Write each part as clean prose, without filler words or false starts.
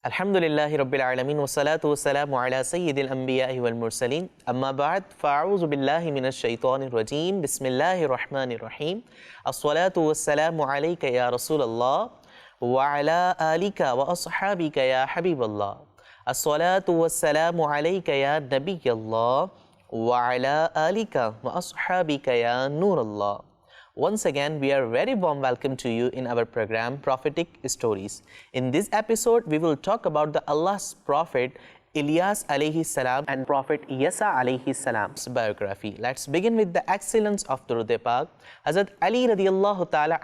الحمد لله رب العالمين والصلاة والسلام على سيد الأنبياء والمرسلين أما بعد فأعوذ بالله من الشيطان الرجيم بسم الله الرحمن الرحيم الصلاة والسلام عليك يا رسول الله وعلى آلك وأصحابك يا حبيب الله الصلاة والسلام عليك يا نبي الله وعلى آلك وأصحابك يا نور الله. Once again, we are very warm welcome to you in our program Prophetic Stories. In this episode, we will talk about the Allah's Prophet Ilyas alayhi salam and Prophet Yasa alayhi salam's biography. Let's begin with the excellence of Durud Pak. Hazrat Ali radiyallahu ta'ala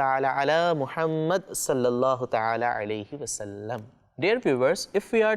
ta'ala ala Muhammad sallallahu ta'ala alayhi wasallam. Dear viewers, if we are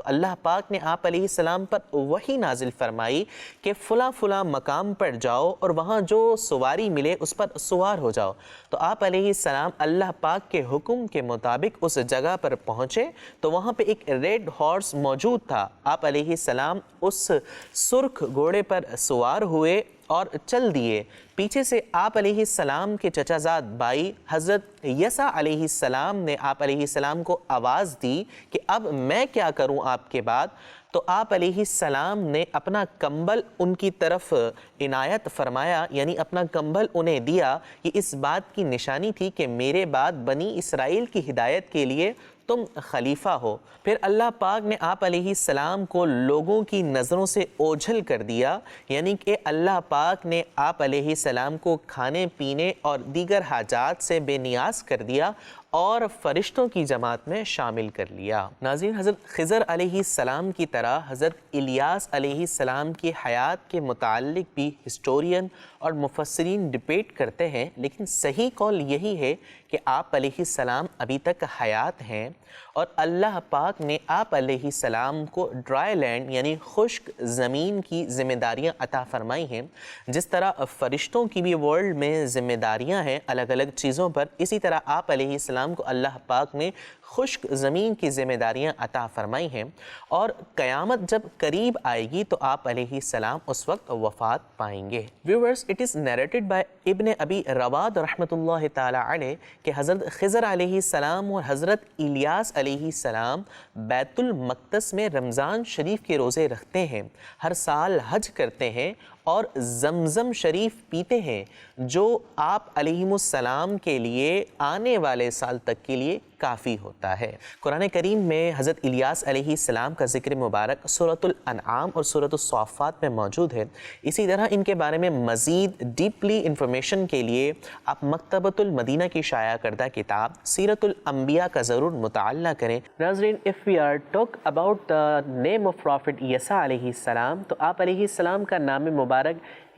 تو اللہ پاک نے آپ علیہ السلام پر وحی نازل فرمائی کہ فلاں فلاں مقام پر جاؤ اور وہاں جو سواری ملے اس پر سوار ہو جاؤ۔ تو آپ علیہ السلام اللہ پاک کے حکم کے مطابق اس جگہ پر پہنچے تو وہاں پہ ایک ریڈ ہارس موجود تھا۔ آپ علیہ السلام اس سرخ گھوڑے پر سوار ہوئے اور چل دیے۔ پیچھے سے آپ علیہ السلام کے چچا زاد بھائی حضرت یسع علیہ السلام نے آپ علیہ السلام کو آواز دی کہ اب میں کیا کروں آپ کے بعد؟ تو آپ علیہ السلام نے اپنا کمبل ان کی طرف عنایت فرمایا، یعنی اپنا کمبل انہیں دیا۔ یہ اس بات کی نشانی تھی کہ میرے بعد بنی اسرائیل کی ہدایت کے لیے تم خلیفہ ہو۔ پھر اللہ پاک نے آپ علیہ السلام کو لوگوں کی نظروں سے اوجھل کر دیا، یعنی کہ اللہ پاک نے آپ علیہ السلام کو کھانے پینے اور دیگر حاجات سے بے نیاز کر دیا اور فرشتوں کی جماعت میں شامل کر لیا۔ ناظرین، حضرت خضر علیہ السلام کی طرح حضرت الیاس علیہ السلام کی حیات کے متعلق بھی ہسٹورین اور مفسرین ڈبیٹ کرتے ہیں، لیکن صحیح قول یہی ہے کہ آپ علیہ السلام ابھی تک حیات ہیں اور اللہ پاک نے آپ علیہ السلام کو ڈرائی لینڈ یعنی خشک زمین کی ذمہ داریاں عطا فرمائی ہیں۔ جس طرح فرشتوں کی بھی ورلڈ میں ذمہ داریاں ہیں الگ الگ چیزوں پر، اسی طرح آپ علیہ السلام کو اللہ پاک نے خشک زمین کی ذمہ داریاں عطا فرمائی ہیں، اور قیامت جب قریب آئے گی تو آپ علیہ السلام اس وقت وفات پائیں گے۔ Viewers, it is narrated by ابن ابی رواد رحمۃ اللہ تعالی علیہ کہ حضرت خضر علیہ السلام اور حضرت الیاس علیہ السلام بیت المقدس میں رمضان شریف کے روزے رکھتے ہیں، ہر سال حج کرتے ہیں اور زمزم شریف پیتے ہیں، جو آپ علیہ السلام کے لیے آنے والے سال تک کے لیے کافی ہوتا ہے۔ قرآن کریم میں حضرت الیاس علیہ السلام کا ذکر مبارک سورۃ الانعام اور سورۃ الصافات میں موجود ہے۔ اسی طرح ان کے بارے میں مزید ڈیپلی انفارمیشن کے لیے آپ مکتبۃ المدینہ کی شائع کردہ کتاب سیرت الانبیاء کا ضرور مطالعہ کریں۔ ناظرین، if we are talk about the name of Prophet یسع علیہ السلام تو آپ علیہ السلام کا نام مبارک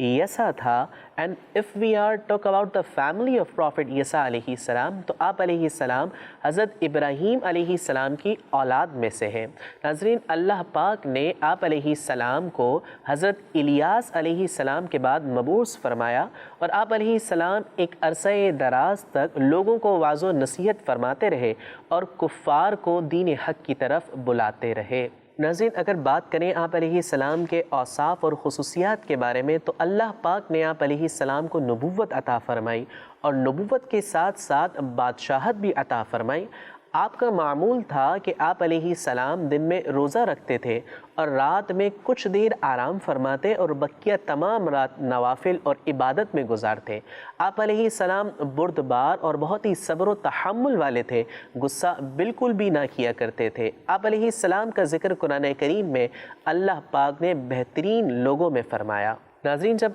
یسع تھا، and if we are talk about the family of Prophet یسع علیہ السلام تو آپ علیہ السلام حضرت ابراہیم علیہ السلام کی اولاد میں سے ہیں۔ ناظرین، اللہ پاک نے آپ علیہ السلام کو حضرت الیاس علیہ السلام کے بعد مبعوث فرمایا، اور آپ علیہ السلام ایک عرصہ دراز تک لوگوں کو واعظ و نصیحت فرماتے رہے اور کفار کو دین حق کی طرف بلاتے رہے۔ ناظرین، اگر بات کریں آپ علیہ السلام کے اوصاف اور خصوصیات کے بارے میں تو اللہ پاک نے آپ علیہ السلام کو نبوت عطا فرمائی، اور نبوت کے ساتھ ساتھ بادشاہت بھی عطا فرمائی۔ آپ کا معمول تھا کہ آپ علیہ السلام دن میں روزہ رکھتے تھے اور رات میں کچھ دیر آرام فرماتے اور بقیہ تمام رات نوافل اور عبادت میں گزارتے۔ آپ علیہ السلام بردبار اور بہت ہی صبر و تحمل والے تھے، غصہ بالکل بھی نہ کیا کرتے تھے۔ آپ علیہ السلام کا ذکر قرآن کریم میں اللہ پاک نے بہترین لوگوں میں فرمایا۔ ناظرین، جب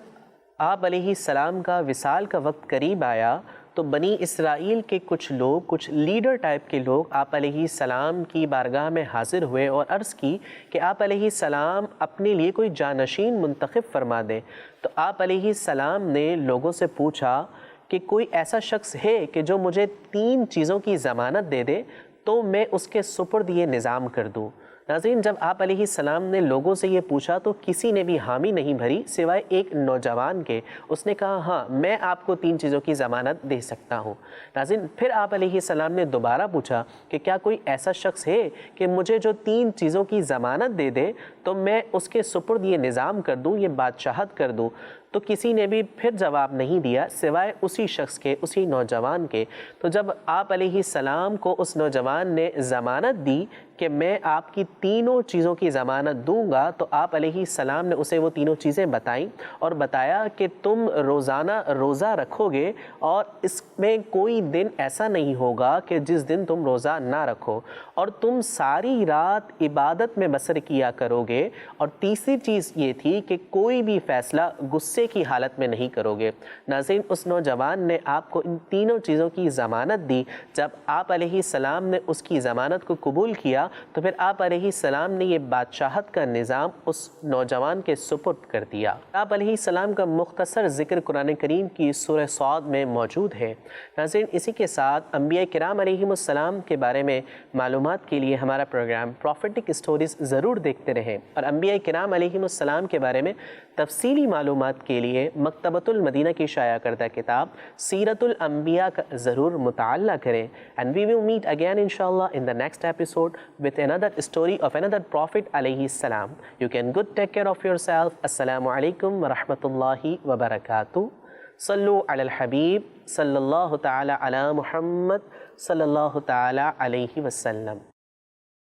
آپ علیہ السلام کا وصال کا وقت قریب آیا تو بنی اسرائیل کے کچھ لوگ، کچھ لیڈر ٹائپ کے لوگ آپ علیہ السلام کی بارگاہ میں حاضر ہوئے اور عرض کی کہ آپ علیہ السلام اپنے لیے کوئی جانشین منتخب فرما دیں۔ تو آپ علیہ السلام نے لوگوں سے پوچھا کہ کوئی ایسا شخص ہے کہ جو مجھے 3 چیزوں کی ضمانت دے دے تو میں اس کے سپرد یہ نظام کر دوں۔ ناظرین، جب آپ علیہ السلام نے لوگوں سے یہ پوچھا تو کسی نے بھی حامی نہیں بھری سوائے ایک نوجوان کے۔ اس نے کہا، ہاں، میں آپ کو 3 چیزوں کی ضمانت دے سکتا ہوں۔ ناظرین، پھر آپ علیہ السلام نے دوبارہ پوچھا کہ کیا کوئی ایسا شخص ہے کہ مجھے جو 3 چیزوں کی ضمانت دے دے تو میں اس کے سپرد یہ نظام کر دوں، یہ بادشاہت کر دوں؟ تو کسی نے بھی پھر جواب نہیں دیا سوائے اسی شخص کے، اسی نوجوان کے۔ تو جب آپ علیہ السلام کو اس نوجوان نے ضمانت دی کہ میں آپ کی 3 چیزوں کی ضمانت دوں گا، تو آپ علیہ السلام نے اسے وہ 3 چیزیں بتائیں اور بتایا کہ تم روزانہ روزہ رکھو گے اور اس میں کوئی دن ایسا نہیں ہوگا کہ جس دن تم روزہ نہ رکھو، اور تم ساری رات عبادت میں بسر کیا کرو گے، اور تیسری چیز یہ تھی کہ کوئی بھی فیصلہ غصے غصے کی حالت میں نہیں کرو گے۔ ناظرین، اس نوجوان نے آپ کو ان تینوں چیزوں کی ضمانت دی۔ جب آپ علیہ السلام نے اس کی ضمانت کو قبول کیا تو پھر آپ علیہ السلام نے یہ بادشاہت کا نظام اس نوجوان کے سپرد کر دیا۔ آپ علیہ السلام کا مختصر ذکر قرآن کریم کی سورہ صاد میں موجود ہے۔ ناظرین، اسی کے ساتھ انبیاء کرام علیہم السلام کے بارے میں معلومات کے لیے ہمارا پروگرام پروفیٹک اسٹوریز ضرور دیکھتے رہیں، اور انبیاء کرام علیہم السلام کے بارے میں تفصیلی معلومات کے لیے مکتبۃ المدینہ کی شائع کردہ کتاب سیرت الانبیاء کا ضرور مطالعہ کریں۔ And we will meet again inshallah in the next episode with another story of another prophet alayhi salam. You can good take care of yourself. Assalamu alaikum wa rahmatullahi wa barakatuh. Sallu ala al-habib sallallahu ta'ala ala Muhammad sallallahu ta'ala alayhi wa sallam.